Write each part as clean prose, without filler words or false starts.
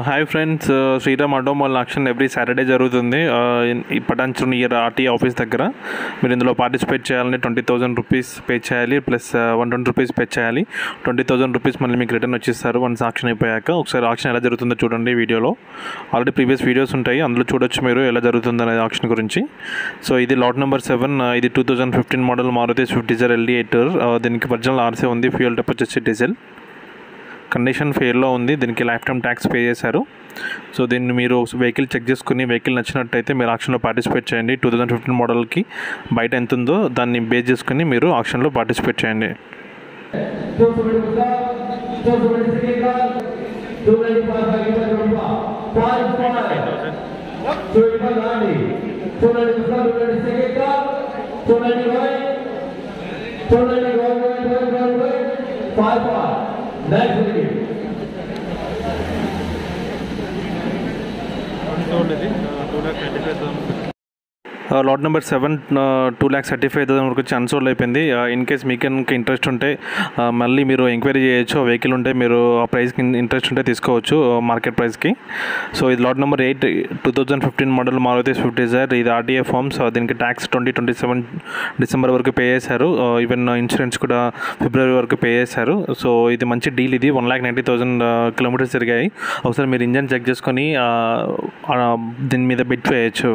Hi friends, Shriram automobile auction every Saturday జరుగుతుంది ఈ Patancheru near RT office దగ్గర. మీరు ఇందులో పార్టిసిపేట్ చేయాలని 20,000 రూపీస్ పే చేయాలి, ప్లస్ 120 రూపీస్ పే చేయాలి. 20,000 రూపీస్ మళ్ళీ మీకు రిటర్న్ వచ్చేస్తారు వన్స్ ఆక్షన్ అయిపోయాక. ఒకసారి ఆక్షన్ ఎలా జరుగుతుందో చూడండి వీడియోలో. ఆల్రెడీ ప్రీవియస్ వీడియోస్ ఉంటాయి, అందులో చూడొచ్చు మీరు ఎలా జరుగుతుంది అనేది ఆక్షన్ గురించి. సో ఇది లాట్ నెంబర్ 7. ఇది 2015 model Maruti Swift Dzire LD 8. దీనికి ఒరిజినల్ RC ఉంది, ఫ్యూయల్ టైప్ వచ్చేసి డీజిల్. కండిషన్ ఫెయిర్లో ఉంది, దీనికి లైఫ్ టైం ట్యాక్స్ పే చేశారు. సో దీన్ని మీరు వెహికల్ చెక్ చేసుకుని వెహికల్ నచ్చినట్టయితే మీరు ఆక్షన్లో పార్టిసిపేట్ చేయండి. 2015 మోడల్కి బయట ఎంత ఉందో దాన్ని బేస్ చేసుకుని మీరు ఆక్షన్లో పార్టిసిపేట్ చేయండి. లాట్ నెంబర్ 7 2,35,000 వరకు వచ్చి అన్సోల్డ్ అయిపోయింది. ఇన్ కేస్ మీకు ఇంట్రెస్ట్ ఉంటే మళ్ళీ మీరు ఎంక్వైరీ చేయొచ్చు. వెహికల్ ఉంటే మీరు ఆ ప్రైస్కి ఇంట్రెస్ట్ ఉంటే తీసుకోవచ్చు మార్కెట్ ప్రైస్కి. సో ఇది lot number 8 2015 model Maruti Swift Dzire. ఇది RTA ఫార్మ్స్. దీనికి ట్యాక్స్ 2027 డిసెంబర్ వరకు పే చేశారు. ఈవెన్ ఇన్సూరెన్స్ కూడా ఫిబ్రవరి వరకు పే చేశారు. సో ఇది మంచి డీల్. ఇది 1,90,000 కిలోమీటర్స్ తిరిగాయి. ఒకసారి మీరు ఇంజన్ చెక్ చేసుకొని దీని మీద బిడ్ చేయొచ్చు.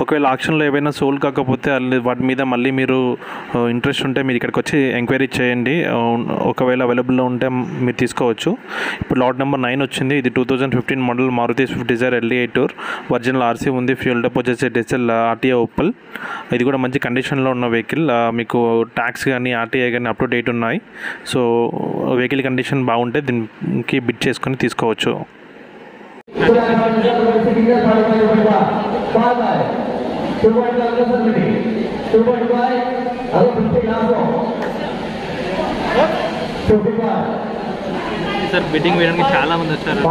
ఒకవేళ ఆక్షన్లో ఏవైనా సోల్డ్ కాకపోతే వాటి మీద మళ్ళీ మీరు ఇంట్రెస్ట్ ఉంటే మీరు ఇక్కడికి వచ్చి ఎంక్వైరీ చేయండి. ఒకవేళ అవైలబుల్లో ఉంటే మీరు తీసుకోవచ్చు. ఇప్పుడు లాట్ నెంబర్ 9 వచ్చింది. ఇది 2015 model Maruti Swift Dzire LD 8. Original RC ఉంది, ఫ్యూయల్ టైప్ వచ్చేసి డీజిల్ RTA ఓపల్. ఇది కూడా మంచి కండిషన్లో ఉన్న వెహికల్. మీకు ట్యాక్స్ కానీ RTA కానీ అప్ టు డేట్ ఉన్నాయి. సో వెహికల్ కండిషన్ బాగుంటే దీనికి బిడ్ చేసుకొని తీసుకోవచ్చు. సార్ బిడ్డింగ్ వేయడానికి చాలా మంది వచ్చారు.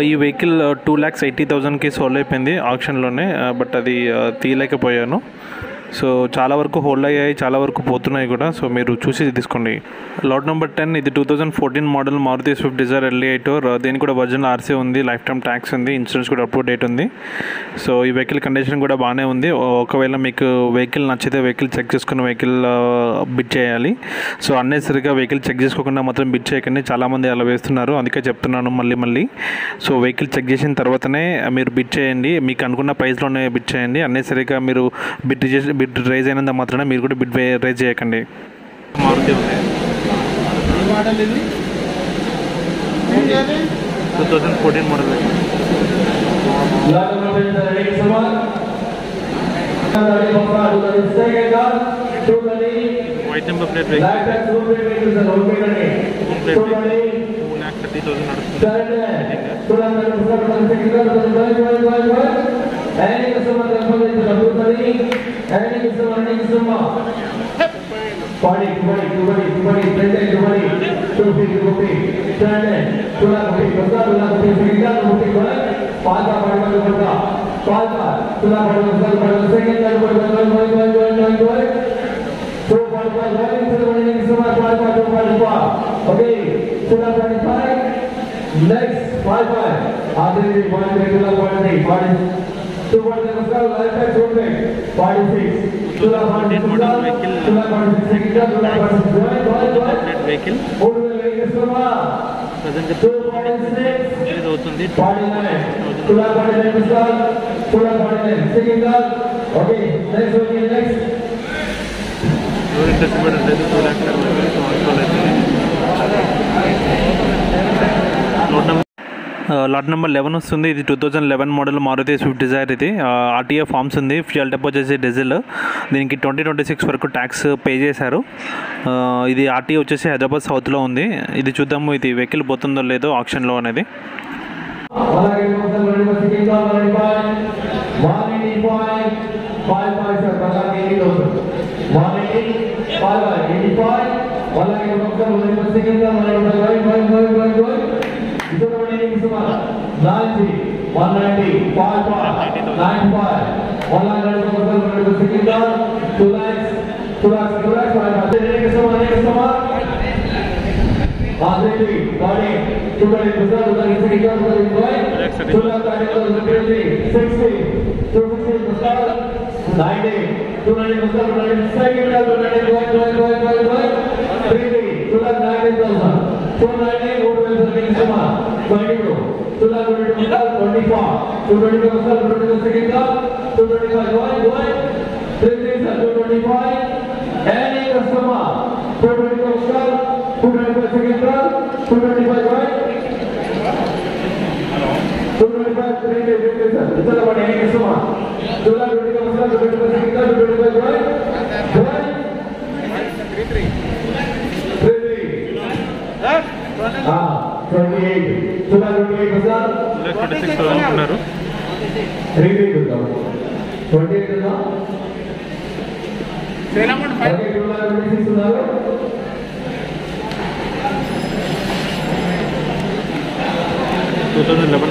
ఈ వెహికల్ 2,80,000కి సోల్డ్ అయిపోయింది ఆక్షన్లోనే. బట్ అది తీయలేకపోయాను. సో చాలా వరకు హోల్డ్ అయ్యాయి, చాలా వరకు పోతున్నాయి కూడా. సో మీరు చూసి తీసుకోండి. Lot number 10. ఇది 2014 model Maruti Swift Dzire LD 8. దీనికి కూడా ఒరిజినల్ RC ఉంది, లైఫ్ టైం ట్యాక్స్ ఉంది, ఇన్సూరెన్స్ కూడా అప్ టు డేట్ ఉంది. సో ఈ వెహికల్ కండిషన్ కూడా బాగానే ఉంది. ఒకవేళ మీకు వెహికల్ నచ్చితే వెహికల్ చెక్ చేసుకుని వెహికల్ బిడ్ చేయాలి. సో అన్నెసరిగా వెహికల్ చెక్ చేసుకోకుండా మాత్రం బిడ్ చేయకండి. చాలామంది అలా వేస్తున్నారు, అందుకే చెప్తున్నాను మళ్ళీ. సో వెహికల్ చెక్ చేసిన తర్వాతనే మీరు బిడ్ చేయండి. మీకు అనుకున్న ప్రైస్లోనే బిడ్ చేయండి. అన్నెసరిగా మీరు బిడ్ రైజ్ అయినంత మాత్రమే మీరు కూడా బిడ్ రైజ్ చేయకండి. మారుతి ఉంది 2014 model. Plate number plate vehicle 2,30,000 Next, 5-5. After the point, regular point, 2.7 life tax road rate, 46. 2014 model vehicle. Plate vehicle present release అవుతుంది. 49. Okay, next. ఎవరు ఇంట్రెస్ట్ పడలేదు 2 lakhs లాట్ నెంబర్ 11 వస్తుంది. ఇది 2011 మోడల్ మారుతి స్విఫ్ట్ డిజైర్. ఇది RTA forms ఉంది. Fuel type వచ్చేసి diesel. దీనికి 2026 వరకు ట్యాక్స్ పే చేశారు. ఇది ఆర్టీఏ వచ్చేసి హైదరాబాద్ సౌత్లో ఉంది. ఇది చూద్దాము ఇది వెహికల్ పోతుందో లేదో ఆప్షన్లో అనేది.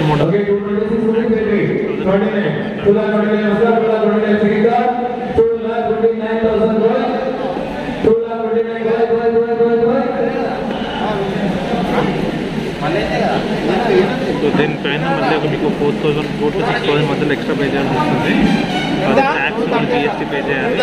అనుకున్నారు. దీనిపైన మళ్ళీ మీకు 4,000 to 6,000 మధ్యలో ఎక్స్ట్రా పే చేయాల్సి వస్తుంది. ట్యాక్స్ జిఎస్టీ పే చేయాలి.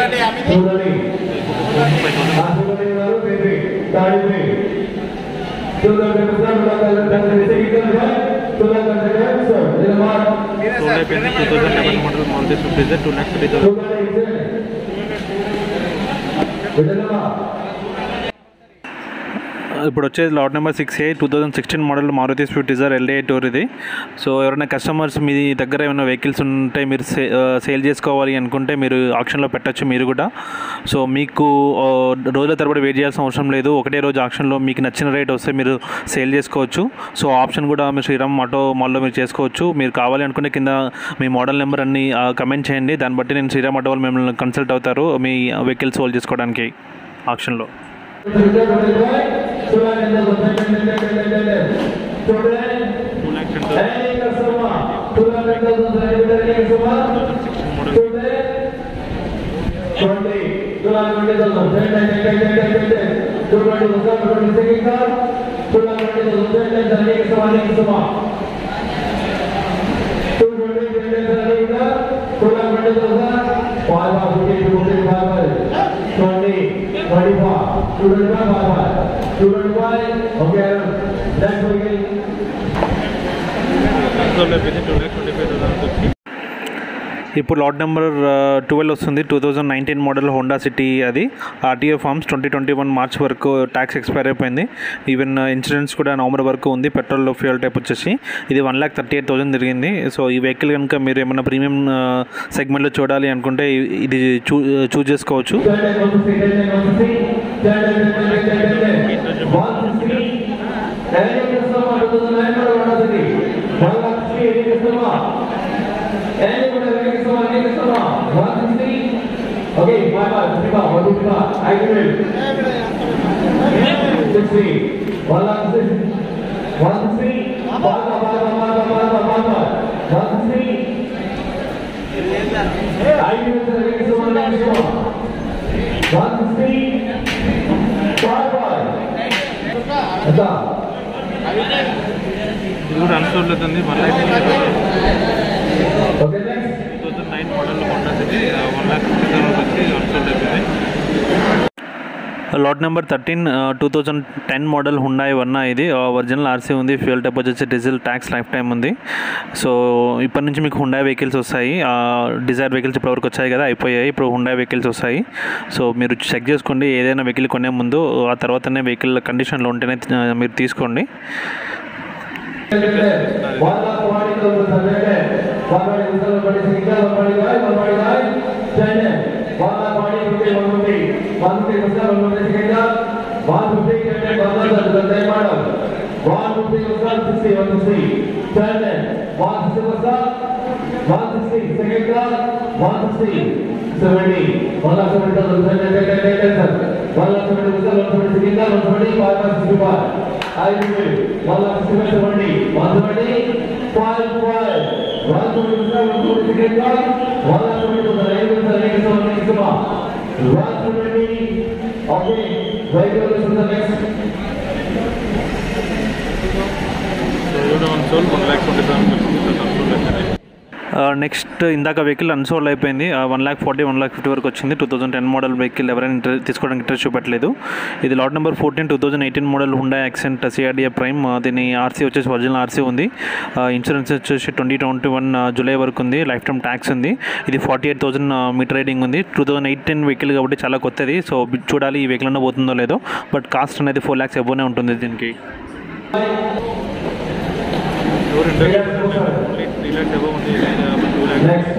2011 మోడల్ మారుతి స్విఫ్ట్ డిజైర్ 2,30,000. ఇప్పుడు వచ్చేది lot number 6A 2016 model Maruti Swift Dzire LA tour ఇది. సో ఎవరైనా కస్టమర్స్ మీ దగ్గర ఏమైనా వెహికల్స్ ఉంటే మీరు సేల్ చేసుకోవాలి అనుకుంటే మీరు ఆక్షన్లో పెట్టచ్చు మీరు కూడా. సో మీకు రోజుల తరబడి వెయిట్ చేయాల్సిన అవసరం లేదు. ఒకటే రోజు ఆక్షన్లో మీకు నచ్చిన రేట్ వస్తే మీరు సేల్ చేసుకోవచ్చు. సో ఆప్షన్ కూడా మీరు శ్రీరామ్ ఆటో మాల్లో మీరు చేసుకోవచ్చు. మీరు కావాలి అనుకుంటే కింద మీ మోడల్ నెంబర్ అన్ని కమెంట్ చేయండి. దాన్ని బట్టి నేను శ్రీరామ్ ఆటో వాళ్ళు మిమ్మల్ని కన్సల్ట్ అవుతారు మీ వెహికల్స్ హోల్డ్ చేసుకోవడానికి ఆప్షన్లో. ఇప్పుడు లాట్ నెంబర్ 12 వస్తుంది. 2019 మోడల్ హోండా సిటీ. అది ఆర్టీఏ ఫార్మ్స్ 2021 మార్చ్ వరకు ట్యాక్స్ ఎక్స్పైర్ అయిపోయింది. ఈవెన్ ఇన్సూరెన్స్ కూడా నవంబర్ వరకు ఉంది. పెట్రోల్ ఫ్యూయల్ టైప్ వచ్చేసి ఇది 1,38,000 తిరిగింది. సో ఈ వెహికల్ కనుక మీరు ఏమైనా ప్రీమియం సెగ్మెంట్లో చూడాలి అనుకుంటే ఇది చూస్ చేసుకోవచ్చు. Okay, bye. I will. 60. 160. ఇది కూడా అన్సోల్డ్ అవుతుంది 2009 మోడల్ హోండా సిటీ 1,50,000 వచ్చి అన్సోల్డ్ అవుతుంది. Lot number 13 2010 model Hyundai Verna. ఇది ఒరిజినల్ ఆర్సీ ఉంది, ఫ్యూయల్ టైప్ వచ్చేసి డీజిల్, ట్యాక్స్ లైఫ్ టైం ఉంది. సో ఇప్పటి నుంచి మీకు హుండాయ్ వెహికల్స్ వస్తాయి. డిజైర్ వెహికల్స్ ఇప్పటివరకు వచ్చాయి కదా, అయిపోయాయి. ఇప్పుడు హుండాయ్ వెహికల్స్ వస్తాయి. సో మీరు చెక్ చేసుకోండి, ఏదైనా వెహికల్ కొనే ముందు ఆ తర్వాతనే వెహికల్ కండిషన్లో ఉంటేనే మీరు తీసుకోండి. నెక్స్ట్ ఇందాక వెహికల్ అన్సోల్డ్ అయిపోయింది. 1,40,000 1,50,000 వరకు వచ్చింది. 2010 మోడల్ వెహికల్ ఎవరైనా తీసుకోవడానికి ఇంట్రెస్ట్ చూపెట్టలేదు. ఇది lot number 14 2018 model Hyundai accent CRDA prime. దీని ఆర్సీ వచ్చేసి ఒరిజినల్ ఆర్సీ ఉంది. ఇన్సూరెన్స్ వచ్చేసి 2021 జూలై వరకు ఉంది. లైఫ్ టైమ్ ట్యాక్స్ ఉంది. ఇది 48,000 మీటర్ రైడింగ్ ఉంది. 2018 వెహికల్ కాబట్టి చాలా కొత్తది. సో చూడాలి ఈ వెహికల్ అన్న పోతుందో లేదో. బట్ కాస్ట్ అనేది 4 lakhs ఎబోనే ఉంటుంది దీనికి. 3 lakhs ఎబో ఉంది. 2 lakhs